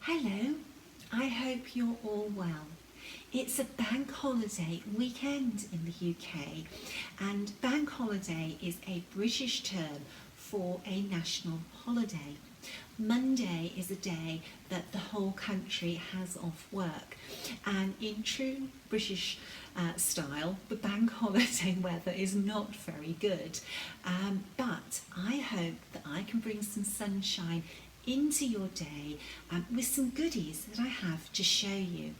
Hello, I hope you're all well. It's a bank holiday weekend in the UK, and bank holiday is a British term for a national holiday. Monday is a day that the whole country has off work, and in true British style, the bank holiday weather is not very good. But I hope that I can bring some sunshine into your day with some goodies that I have to show you.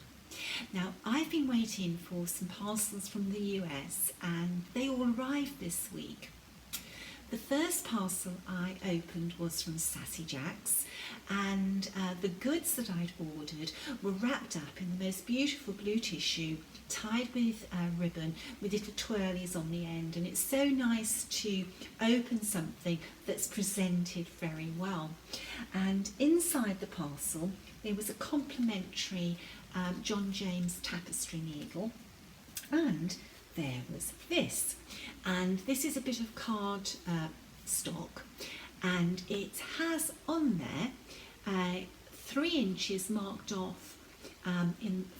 Now, I've been waiting for some parcels from the US and they all arrived this week. The first parcel I opened was from Sassy Jack's, and the goods that I'd ordered were wrapped up in the most beautiful blue tissue, tied with ribbon with little twirlies on the end, and it's so nice to open something that's presented very well. And inside the parcel there was a complimentary John James tapestry needle, and there was this, and this is a bit of card stock, and it has on there 3 inches marked off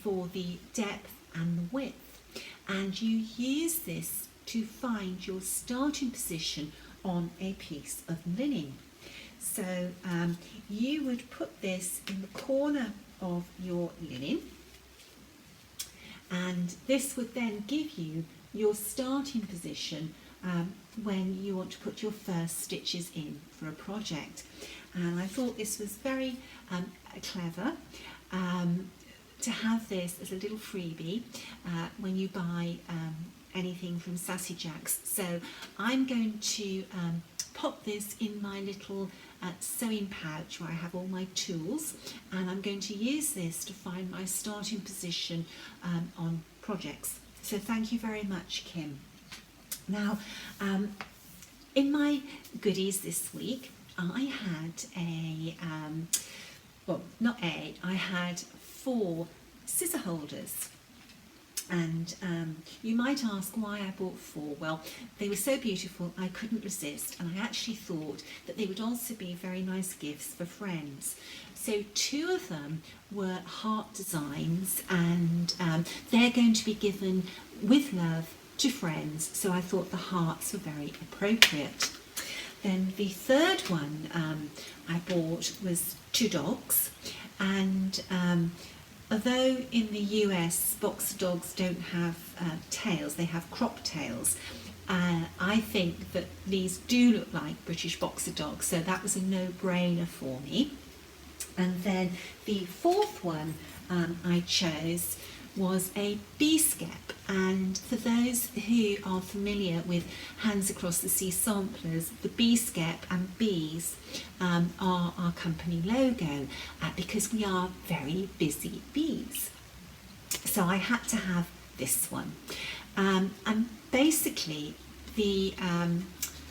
for the depth and the width, and you use this to find your starting position on a piece of linen. So you would put this in the corner of your linen, and this would then give you your starting position when you want to put your first stitches in for a project. And I thought this was very clever to have this as a little freebie when you buy anything from Sassy Jack's. So I'm going to pop this in my little sewing pouch where I have all my tools, and I'm going to use this to find my starting position on projects. So thank you very much, Kim. Now, in my goodies this week, I had I had 4 scissor holders. And you might ask why I bought 4. Well, they were so beautiful I couldn't resist, and I actually thought that they would also be very nice gifts for friends. So 2 of them were heart designs, and they're going to be given with love to friends, so I thought the hearts were very appropriate. Then the third one I bought was 2 dogs, and although in the US boxer dogs don't have tails, they have crop tails, I think that these do look like British boxer dogs, so that was a no-brainer for me. And then the 4th one I chose was a bee skep, and for those who are familiar with Hands Across the Sea samplers, the bee skep and bees are our company logo because we are very busy bees. So I had to have this one, and basically the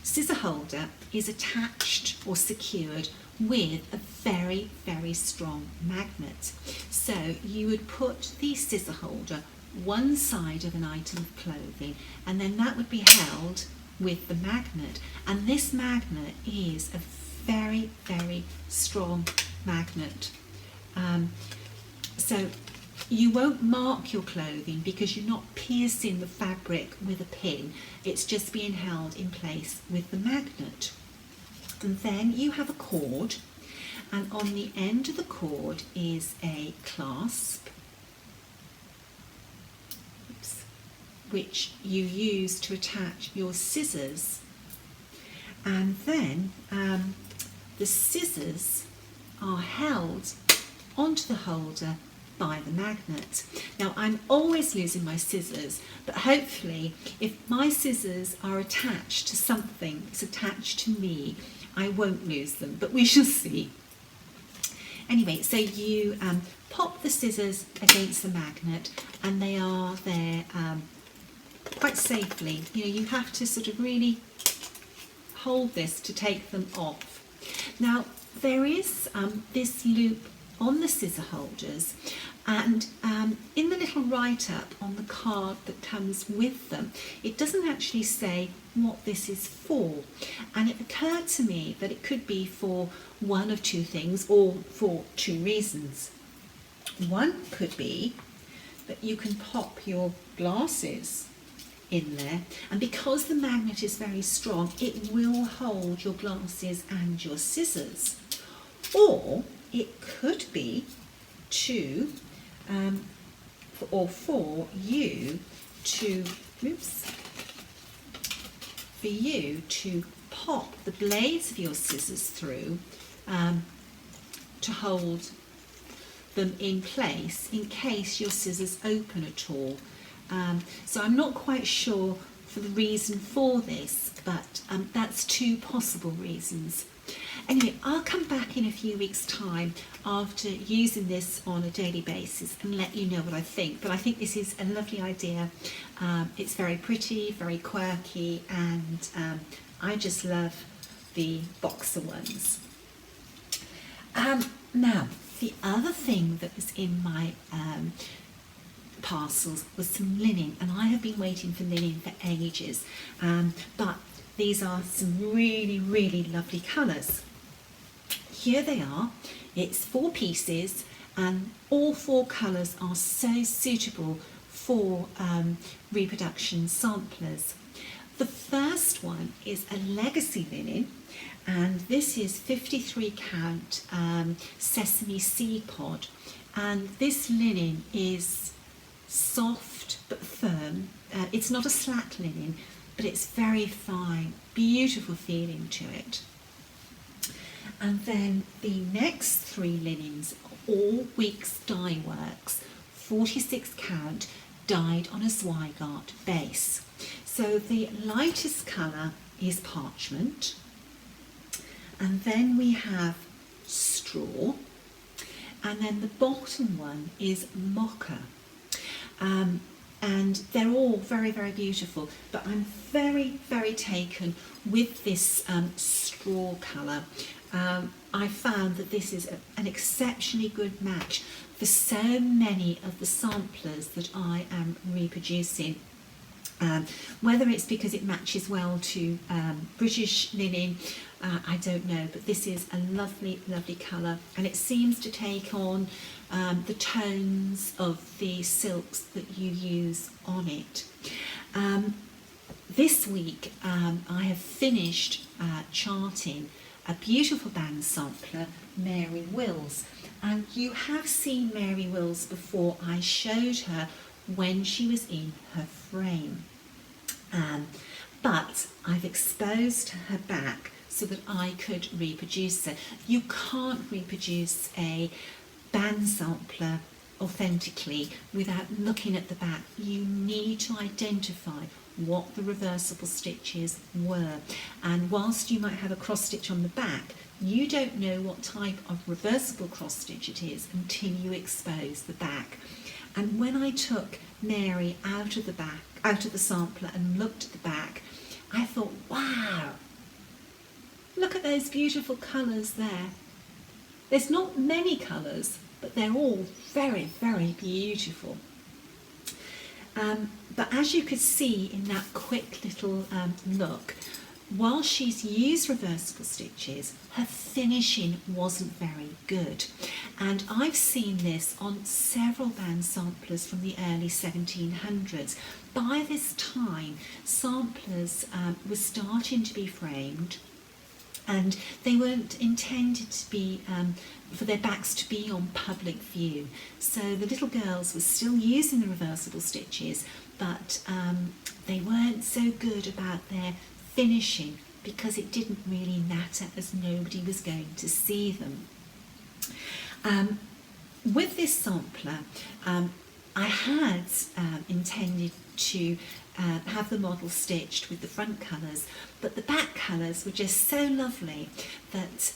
scissor holder is attached or secured with a very, very strong magnet. So you would put the scissor holder one side of an item of clothing, and then that would be held with the magnet, and this magnet is a very, very strong magnet. So you won't mark your clothing because you're not piercing the fabric with a pin, it's just being held in place with the magnet. And then you have a cord, and on the end of the cord is a clasp, which you use to attach your scissors, and then the scissors are held onto the holder by the magnet. Now, I'm always losing my scissors, but hopefully if my scissors are attached to something that's attached to me, I won't lose them, but we shall see. Anyway, so you pop the scissors against the magnet, and they are there quite safely. You know, you have to sort of really hold this to take them off. Now, there is this loop on the scissor holders, and in the little write-up on the card that comes with them, it doesn't actually say what this is for, and it occurred to me that it could be for one of two things or for two reasons. One could be that you can pop your glasses in there, and because the magnet is very strong, it will hold your glasses and your scissors. Or it could be for you to pop the blades of your scissors through to hold them in place in case your scissors open at all. So I'm not quite sure for the reason for this, but that's two possible reasons. Anyway, I'll come back in a few weeks' time after using this on a daily basis and let you know what I think. But I think this is a lovely idea. It's very pretty, very quirky, and I just love the boxer ones. Now, the other thing that was in my parcels was some linen, and I have been waiting for linen for ages, but these are some really, really lovely colours. Here they are. It's 4 pieces, and all 4 colours are so suitable for reproduction samplers. The first one is a legacy linen, and this is 53 count sesame seed pod, and this linen is soft but firm. It's not a slack linen, but it's very fine, beautiful feeling to it. And then the next 3 linens are all Weeks Dye Works, 46 count, dyed on a Zweigart base. So the lightest colour is parchment, and then we have straw, and then the bottom one is mocha. And they're all very, very beautiful, but I'm very, very taken with this straw colour. I found that this is an exceptionally good match for so many of the samplers that I am reproducing. Whether it's because it matches well to British linen, I don't know, but this is a lovely, lovely colour, and it seems to take on the tones of the silks that you use on it. This week I have finished charting a beautiful band sampler, Mary Wills, and you have seen Mary Wills before. I showed her when she was in her frame, but I've exposed her back so that I could reproduce her. You can't reproduce a band sampler authentically without looking at the back. You need to identify what the reversible stitches were, and whilst you might have a cross stitch on the back, you don't know what type of reversible cross stitch it is until you expose the back. And when I took Mary out of the sampler and looked at the back, I thought, wow, look at those beautiful colours there. There's not many colours, but they're all very, very beautiful. But as you could see in that quick little look, while she's used reversible stitches, her finishing wasn't very good. And I've seen this on several band samplers from the early 1700s. By this time, samplers were starting to be framed, and they weren't intended to be for their backs to be on public view. So the little girls were still using the reversible stitches, but they weren't so good about their finishing because it didn't really matter, as nobody was going to see them. With this sampler, I had intended to have the model stitched with the front colours, but the back colours were just so lovely that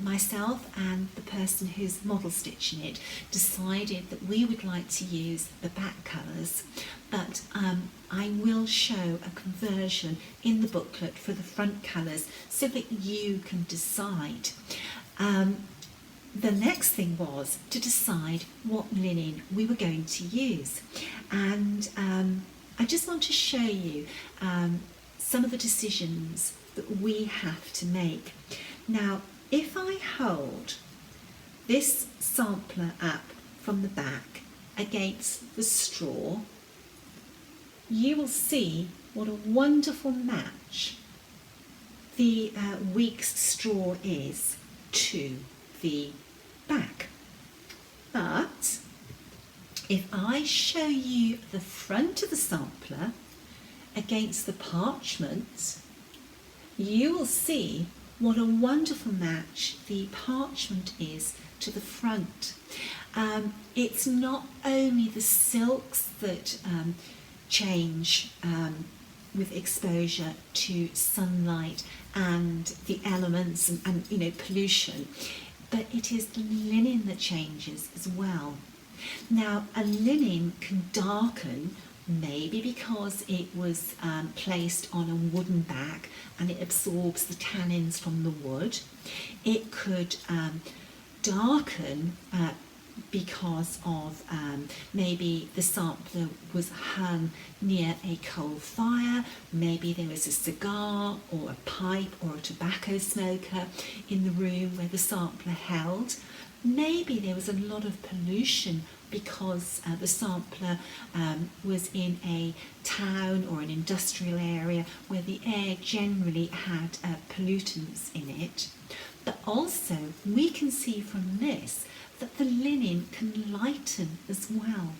myself and the person who's model stitching it decided that we would like to use the back colours, but I will show a conversion in the booklet for the front colours so that you can decide. the next thing was to decide what linen we were going to use, and I just want to show you some of the decisions that we have to make. Now, if I hold this sampler up from the back against the straw, you will see what a wonderful match the Weeks straw is to the back. But if I show you the front of the sampler against the parchment, you will see what a wonderful match the parchment is to the front. It's not only the silks that change with exposure to sunlight and the elements and pollution, but it is the linen that changes as well. Now, a linen can darken, maybe because it was placed on a wooden back and it absorbs the tannins from the wood. It could darken because of maybe the sampler was hung near a coal fire, maybe there was a cigar or a pipe or a tobacco smoker in the room where the sampler held. Maybe there was a lot of pollution because the sampler was in a town or an industrial area where the air generally had pollutants in it. But also we can see from this that the linen can lighten as well.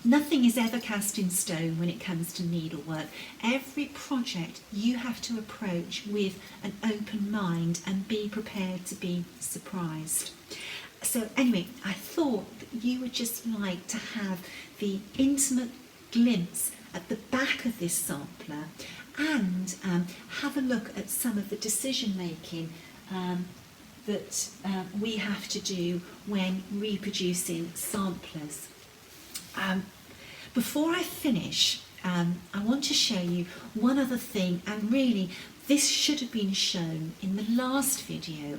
Nothing is ever cast in stone when it comes to needlework. Every project you have to approach with an open mind and be prepared to be surprised. So anyway, I thought that you would just like to have the intimate glimpse at the back of this sampler and have a look at some of the decision making that we have to do when reproducing samplers. Before I finish, I want to show you one other thing, and really this should have been shown in the last video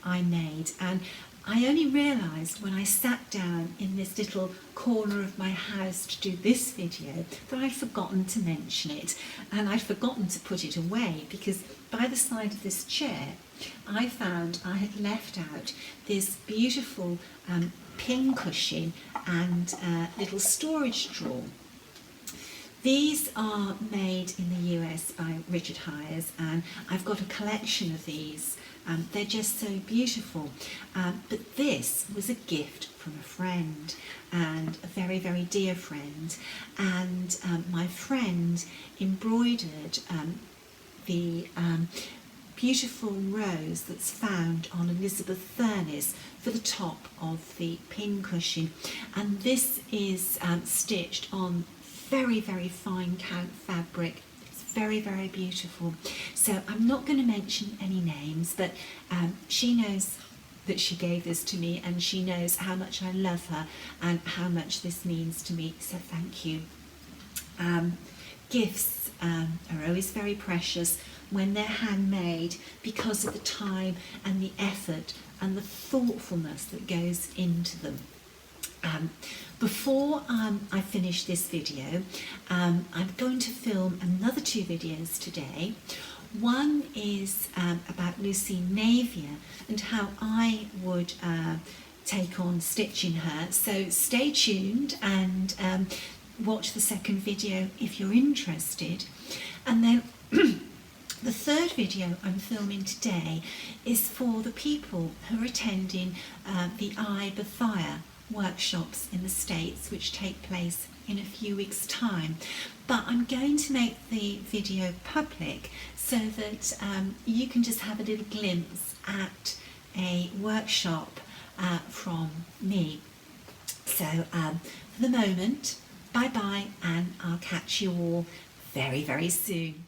I made, and I only realised when I sat down in this little corner of my house to do this video that I'd forgotten to mention it, and I'd forgotten to put it away, because by the side of this chair I found I had left out this beautiful pin cushion and little storage drawer. These are made in the US by Richard Hires, and I've got a collection of these. They're just so beautiful. But this was a gift from a friend, and a very, very dear friend. And my friend embroidered the beautiful rose that's found on Elizabeth furnace for the top of the pin cushion. And this is stitched on very, very fine count fabric. It's very, very beautiful. So I'm not going to mention any names, but she knows that she gave this to me, and she knows how much I love her and how much this means to me, so thank you. Gifts are always very precious when they're handmade because of the time and the effort and the thoughtfulness that goes into them. Before I finish this video, I'm going to film another 2 videos today. One is about Lucy Navier and how I would take on stitching her, so stay tuned and watch the second video if you're interested. And then the third video I'm filming today is for the people who are attending the I Bethia workshops in the States, which take place in a few weeks' time. But I'm going to make the video public so that you can just have a little glimpse at a workshop from me. So for the moment, bye bye, and I'll catch you all very, very soon.